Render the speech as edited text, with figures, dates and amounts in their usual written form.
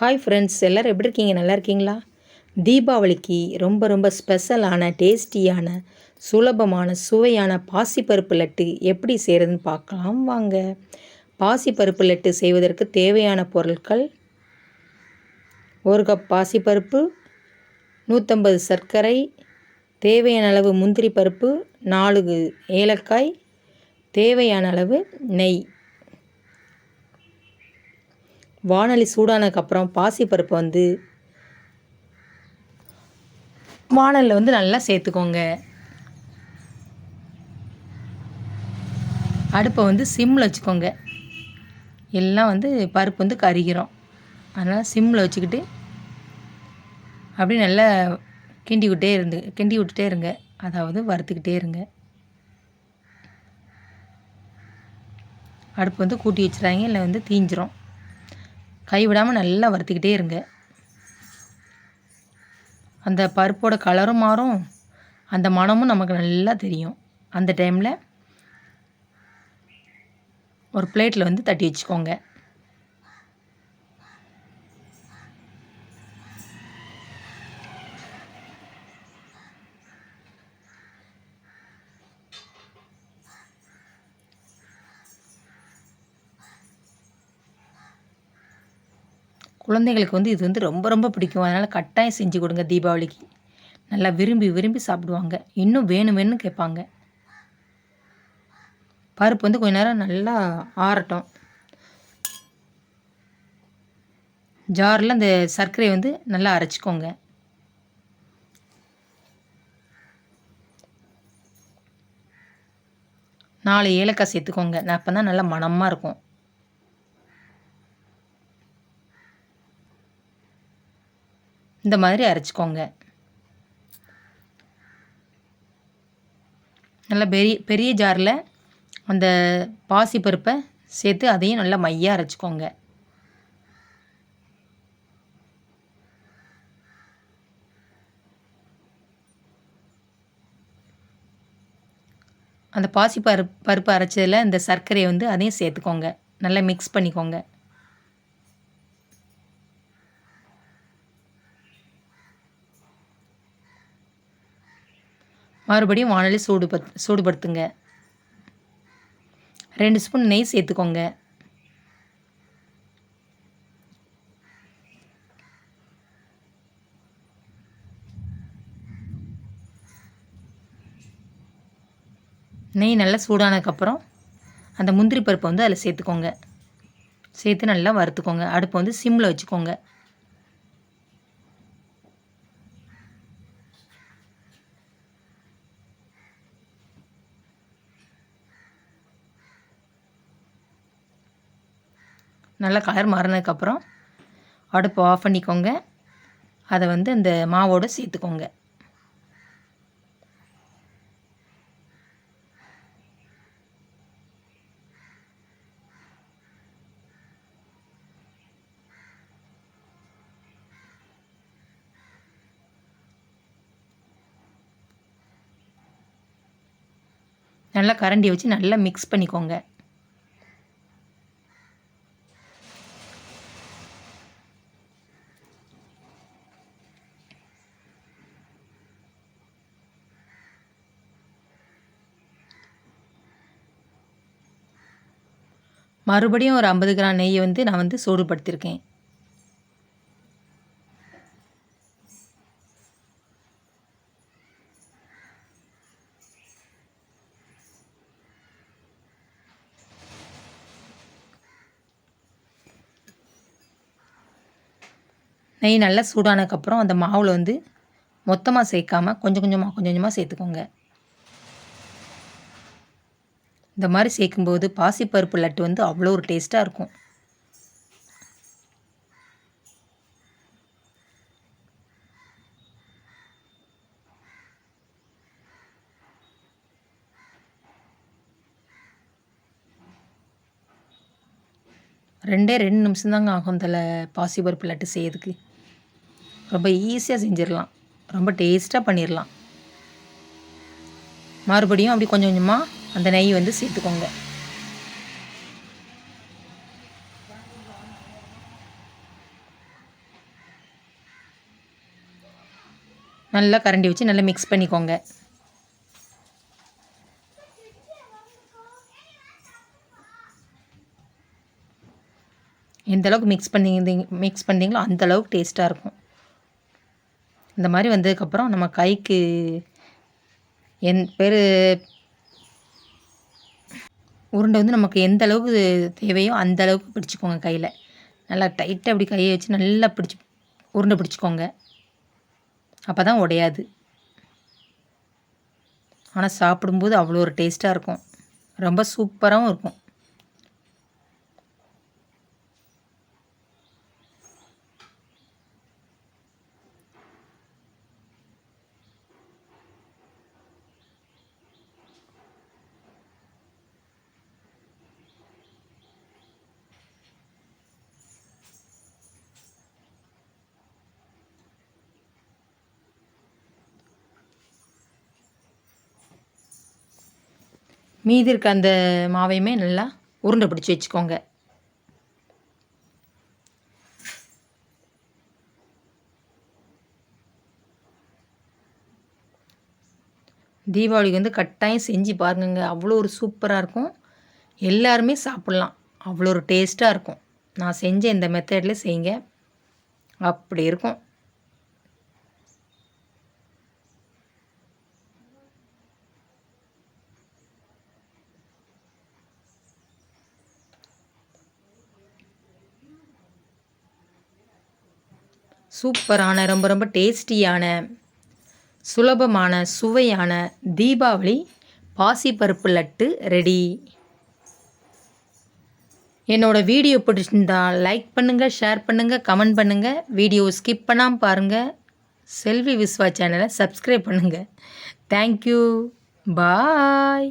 Hi friends, எல்லோரும் எப்படி இருக்கீங்க? நல்லா இருக்கீங்களா? தீபாவளிக்கு ரொம்ப ரொம்ப ஸ்பெஷலான டேஸ்டியான சுலபமான சுவையான பாசிப்பருப்பு லட்டு எப்படி செய்கிறதுன்னு பார்க்கலாம் வாங்க. பாசிப்பருப்பு லட்டு செய்வதற்கு தேவையான பொருட்கள்: 1 கப் பாசிப்பருப்பு, 150 சர்க்கரை, தேவையான அளவு முந்திரி பருப்பு, 4 ஏலக்காய், தேவையான அளவு நெய். வாணலி சூடானதுக்கப்புறம் பாசிப்பருப்பை வாணலில் நல்லா சேர்த்துக்கோங்க. அடுப்பை சிம்மில் வச்சுக்கோங்க. எல்லாம் பருப்பு கருகிறோம். அதனால் சிம்மில் வச்சுக்கிட்டு அப்படியே நல்லா கிண்டி விட்டுட்டே இருங்க. அதாவது வறுத்துக்கிட்டே இருங்க. அடுப்பு கூட்டி வச்சுறாங்க, இல்லை தீஞ்சிரும். கைவிடாமல் நல்லா வறுத்துக்கிட்டே இருங்க. அந்த பருப்போட கலரும் மாறும், அந்த மணமும் நமக்கு நல்லா தெரியும். அந்த டைமில் ஒரு பிளேட்டில் தட்டி வச்சுக்கோங்க. குழந்தைகளுக்கு இது ரொம்ப ரொம்ப பிடிக்கும். அதனால் கட்டாயம் செஞ்சு கொடுங்க. தீபாவளிக்கு நல்லா விரும்பி விரும்பி சாப்பிடுவாங்க. இன்னும் வேணும் வேணும்னு கேட்பாங்க. பருப்பு கொஞ்ச நேரம் நல்லா ஆறட்டும். ஜாரில் அந்த சர்க்கரையை நல்லா அரைச்சிக்கோங்க. நாலு ஏலக்காய் சேர்த்துக்கோங்க. அப்போ தான் நல்லா மணமாக இருக்கும். இந்த மாதிரி அரைச்சிக்கோங்க. நல்லா பெரிய ஜாரில் அந்த பாசிப்பருப்பை சேர்த்து அதையும் நல்லா மையாக அரைச்சிக்கோங்க. அந்த பருப்பு அரைச்சதில் இந்த சர்க்கரையை அதையும் சேர்த்துக்கோங்க. நல்லா மிக்ஸ் பண்ணிக்கோங்க. மறுபடியும் வாணலி சூடுபடுத்துங்க. 2 ஸ்பூன் நெய் சேர்த்துக்கோங்க. நெய் நல்லா சூடானதுக்கப்புறம் அந்த முந்திரி பருப்பை அதில் சேர்த்துக்கோங்க. சேர்த்து நல்லா வறுத்துக்கோங்க. அடுப்பை சிம்மில் வச்சுக்கோங்க. நல்லா கலர் மாறினதுக்கப்புறம் அடுப்பை ஆஃப் பண்ணிக்கோங்க. அதை அந்த மாவோடு சேர்த்துக்கோங்க. நல்லா கரண்டி வச்சு நல்லா மிக்ஸ் பண்ணிக்கோங்க. மறுபடியும் ஒரு 50 கிராம் நெய்யை நான் சூடுபடுத்தியிருக்கேன். நெய் நல்லா சூடானதுக்கப்புறம் அந்த மாவில் மொத்தமாக சேர்க்காமல் கொஞ்சம் கொஞ்சமாக சேர்த்துக்கோங்க. இந்த மாதிரி சேர்க்கும்போது பாசிப்பருப்பு லட்டு அவ்வளோ ஒரு டேஸ்ட்டாக இருக்கும். ரெண்டே 2 நிமிஷம் தாங்க ஆகும் இதில் பாசிப்பருப்பு லட்டு செய்யறதுக்கு. ரொம்ப ஈஸியாக செஞ்சிடலாம். ரொம்ப டேஸ்ட்டாக பண்ணிடலாம். மறுபடியும் அப்படி கொஞ்சம் கொஞ்சமாக அந்த நெய் சேர்த்துக்கோங்க. நல்லா கரண்டி வச்சு நல்லா மிக்ஸ் பண்ணிக்கோங்க. எந்த அளவுக்கு மிக்ஸ் பண்ணிங்களோ அந்த அளவுக்கு டேஸ்ட்டாக இருக்கும். இந்த மாதிரி வந்ததுக்கப்புறம் நம்ம கைக்கு உருண்டை வந்து நமக்கு எந்த அளவுக்கு தேவையோ அந்த அளவுக்கு பிடிச்சிக்கோங்க கையில். நல்லா டைட்டாக அப்படி கையை வச்சு நல்லா உருண்டை பிடிச்சிக்கோங்க. அப்போ தான் உடையாது. ஆனால் சாப்பிடும்போது அவ்வளோ ஒரு டேஸ்ட்டாக இருக்கும். ரொம்ப சூப்பராகவும் இருக்கும். மீதி இருக்க அந்த மாவையுமே நல்லா உருண்டை பிடிச்சி வச்சுக்கோங்க. தீபாவளிக்கு வந்து கட்டாயம் செஞ்சு பாருங்கங்க. அவ்வளோ ஒரு சூப்பராக இருக்கும். எல்லாருமே சாப்பிட்லாம். அவ்வளோ ஒரு டேஸ்ட்டாக இருக்கும். நான் செஞ்ச இந்த மெத்தடில் செய்யுங்க. அப்படி இருக்கும். சூப்பரான ரொம்ப ரொம்ப டேஸ்டியான சுலபமான சுவையான தீபாவளி பாசிப்பருப்பு லட்டு ரெடி. என்னோடய வீடியோ பிடிச்சிருந்தா லைக் பண்ணுங்கள், ஷேர் பண்ணுங்கள், கமெண்ட் பண்ணுங்கள். வீடியோ ஸ்கிப் பண்ணாமல் பாருங்கள். செல்வி விஸ்வா சேனலை சப்ஸ்கிரைப் பண்ணுங்கள். தேங்க்யூ. பாய்.